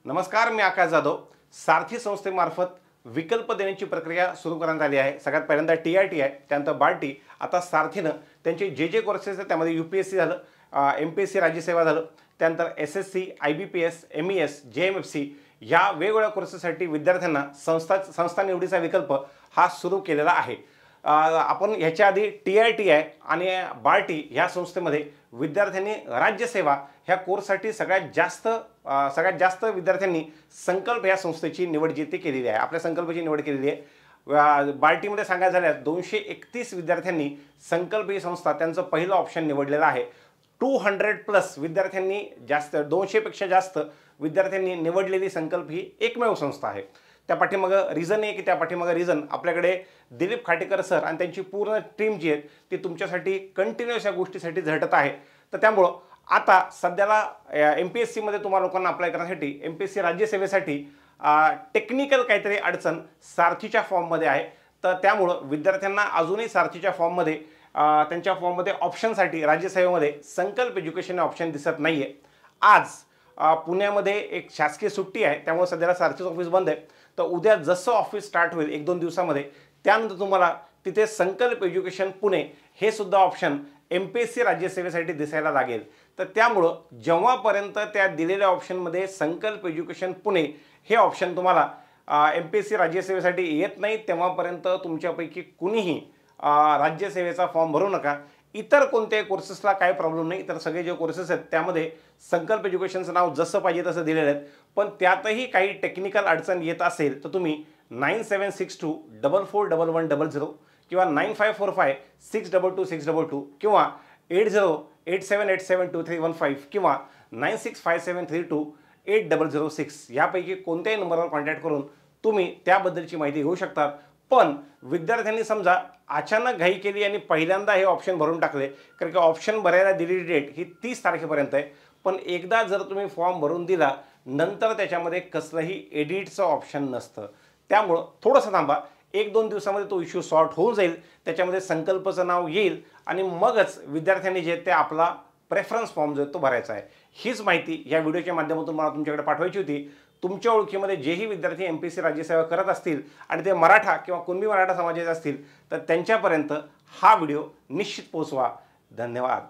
नमस्कार, मी आकाश जाधव। सारथी संस्थेमार्फत विकल्प देण्याची प्रक्रिया सुरू करण्यात आली आहे। सगळ्यात पहिल्यांदा टीआरटी आहे, त्यानंतर बार्टी। आता सारथीनं त्यांचे जे कोर्सेस आहेत त्यामध्ये यूपीएससी झालं, एमपीएससी राज्यसेवा झालं, त्यानंतर एसएससी, आयबीपीएस, एमईएस, जेएमएफसी या वेगवेगळ्या कोर्सेससाठी विद्यार्थ्यांना संस्था निवडीचा विकल्प हा सुरू केलेला आहे। आपण ह्याच्या आधी टीआरटी आहे आणि बार्टी ह्या संस्थेमध्ये विद्यार्थ्यांनी राज्यसेवा ह्या कोर्ससाठी सगळ्यात जास्त विद्यार्थ्यांनी संकल्प या संस्थेची निवड जी ती केलेली आहे। आपल्या संकल्पाची निवड केलेली आहे। बार्टीमध्ये सांगायचं झाल्यास 231 विद्यार्थ्यांनी संकल्प ही संस्था त्यांचं पहिलं ऑप्शन निवडलेलं आहे। 200+ विद्यार्थ्यांनी 200 पेक्षा जास्त विद्यार्थ्यांनी निवडलेली संकल्प ही एकमेव संस्था आहे। त्या पाठीमागं रिझन आहे की त्या पाठीमागं रिझन आपल्याकडे दिलीप खाटेकर सर आणि त्यांची पूर्ण टीम जी आहे ती तुमच्यासाठी कंटिन्युअस या गोष्टीसाठी झटत आहे। तर त्यामुळं आता सध्याला एमपीएससी मध्ये तुम्हाला लोकांना अप्लाय करण्यासाठी एमपीएससी राज्यसेवेसाठी टेक्निकल काहीतरी अडचण सारथीच्या फॉर्ममध्ये आहे। तर त्यामुळं विद्यार्थ्यांना अजूनही सारथीच्या फॉर्ममध्ये त्यांच्या फॉर्ममध्ये ऑप्शनसाठी राज्यसेवेमध्ये संकल्प एज्युकेशन ऑप्शन दिसत नाही आहे। आज पुण्यामध्ये एक शासकीय सुट्टी आहे, त्यामुळे सध्याला सारथीचं ऑफिस बंद आहे। तर उद्या जसं ऑफिस स्टार्ट होईल 1-2 दिवसामध्ये, त्यानंतर तुम्हाला तिथे संकल्प एज्युकेशन पुणे हे सुद्धा ऑप्शन एमपीएससी राज्यसेवेसाठी दिसायला लागेल। तर त्यामुळं जेव्हापर्यंत त्या दिलेल्या ऑप्शनमध्ये संकल्प एज्युकेशन पुणे हे ऑप्शन तुम्हाला एमपीएससी राज्यसेवेसाठी येत नाही, तेव्हापर्यंत तुमच्यापैकी कुणीही राज्यसेवेचा फॉर्म भरू नका। इतर कोणत्याही कोर्सेसला काही प्रॉब्लेम नाही, तर सगळे जे कोर्सेस आहेत त्यामध्ये संकल्प एज्युकेशनचं नाव जसं पाहिजे तसं दिलेलं आहे। पण त्यातही काही टेक्निकल अडचण येत असेल तर तुम्ही 9762441100 किंवा 9545622622 किंवा 8087872315 किंवा 9657328006 यापैकी कोणत्याही नंबरवर कॉन्टॅक्ट करून तुम्ही त्याबद्दलची माहिती घेऊ शकता। पण विद्यार्थ्यांनी समजा अचानक घाई केली आणि पहिल्यांदा हे ऑप्शन भरून टाकले, कारण की ऑप्शन भरायला दिलेली डेट ही 30 तारखेपर्यंत आहे। पण एकदा जर तुम्ही फॉर्म भरून दिला नंतर त्याच्यामध्ये कसलंही एडिटचं ऑप्शन नसतं। त्यामुळं थोडंसं थांबा, 1-2 दिवसामध्ये तो इश्यू सॉर्ट होऊन जाईल, त्याच्यामध्ये संकल्पचं नाव येईल आणि मगच विद्यार्थ्यांनी जे ते आपला प्रेफरन्स फॉर्म जो तो भरायचा आहे। हीच माहिती या व्हिडिओच्या माध्यमातून मला तुमच्याकडे पाठवायची होती। तुमच्या ओळखीमध्ये जेही विद्यार्थी एमपीएससी राज्यसेवा करत असतील आणि ते मराठा किंवा कुणबी मराठा समाजाचे असतील तर त्यांच्यापर्यंत हा व्हिडिओ निश्चित पोहोचवा। धन्यवाद।